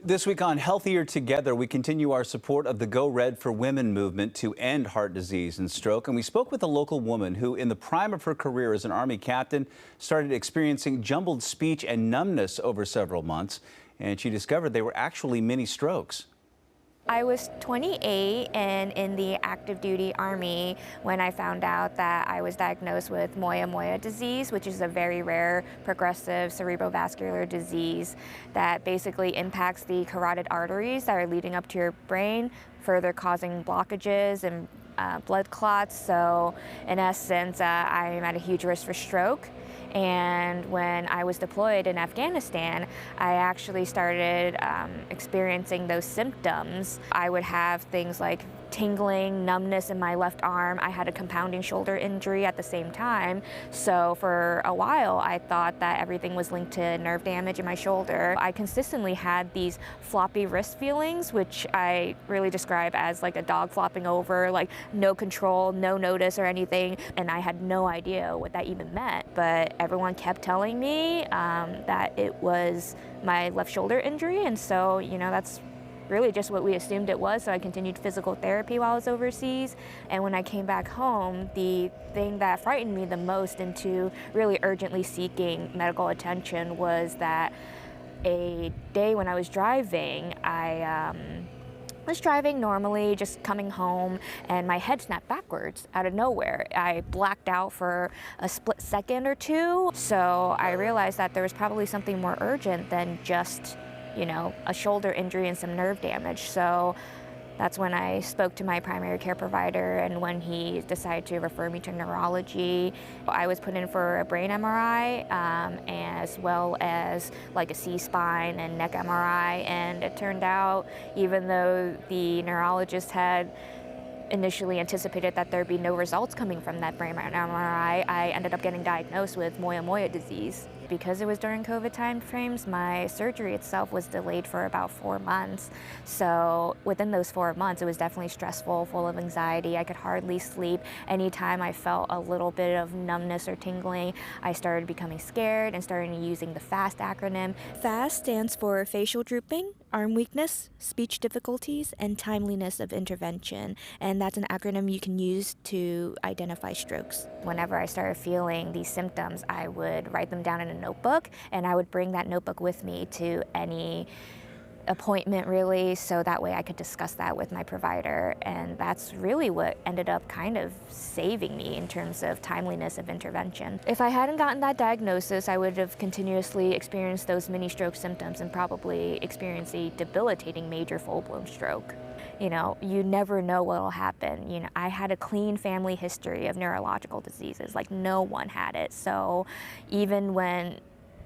This week on Healthier Together, we continue our support of the Go Red for Women movement to end heart disease and stroke. And we spoke with a local woman who, in the prime of her career as an Army captain, started experiencing jumbled speech and numbness over several months. And she discovered they were actually mini strokes. I was 28 and in the active duty Army when I found out that I was diagnosed with Moyamoya disease, which is a very rare progressive cerebrovascular disease that basically impacts the carotid arteries that are leading up to your brain, further causing blockages and blood clots. So in essence, I'm at a huge risk for stroke. And when I was deployed in Afghanistan, I actually started experiencing those symptoms. I would have things like tingling, numbness in my left arm. I had a compounding shoulder injury at the same time. So for a while, I thought that everything was linked to nerve damage in my shoulder. I consistently had these floppy wrist feelings, which I really describe as like a dog flopping over, like no control, no notice or anything. And I had no idea what that even meant. But everyone kept telling me that it was my left shoulder injury. And so, that's really just what we assumed it was, so I continued physical therapy while I was overseas. And when I came back home, the thing that frightened me the most into really urgently seeking medical attention was that a day when I was driving, I was driving normally, just coming home, and my head snapped backwards out of nowhere. I blacked out for a split second or two, so I realized that there was probably something more urgent than just a shoulder injury and some nerve damage. So that's when I spoke to my primary care provider, and when he decided to refer me to neurology. I was put in for a brain MRI as well as like a C-spine and neck MRI, and it turned out, even though the neurologist had initially anticipated that there'd be no results coming from that brain MRI, I ended up getting diagnosed with Moyamoya disease. Because it was during COVID timeframes, my surgery itself was delayed for about 4 months. So within those 4 months, it was definitely stressful, full of anxiety. I could hardly sleep. Anytime I felt a little bit of numbness or tingling, I started becoming scared and started using the FAST acronym. FAST stands for facial drooping, arm weakness, speech difficulties, and timeliness of intervention. And that's an acronym you can use to identify strokes. Whenever I started feeling these symptoms, I would write them down in a notebook, and I would bring that notebook with me to any appointment, really, so that way I could discuss that with my provider. And that's really what ended up kind of saving me in terms of timeliness of intervention. If I hadn't gotten that diagnosis, I would have continuously experienced those mini stroke symptoms and probably experienced a debilitating major full-blown stroke. You never know what will happen. I had a clean family history of neurological diseases, like no one had it. So even when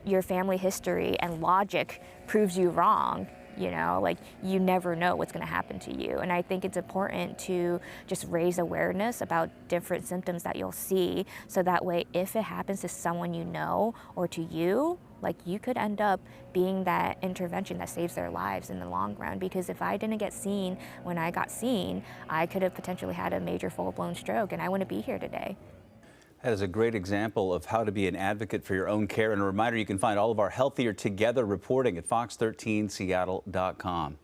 your family history and logic proves you wrong, you never know what's going to happen to you. And I think it's important to just raise awareness about different symptoms that you'll see, so that way if it happens to someone you know or to you, you could end up being that intervention that saves their lives in the long run. Because if I didn't get seen when I got seen, I could have potentially had a major full-blown stroke and I wouldn't be here today. That is a great example of how to be an advocate for your own care. And a reminder, you can find all of our Healthier Together reporting at fox13seattle.com.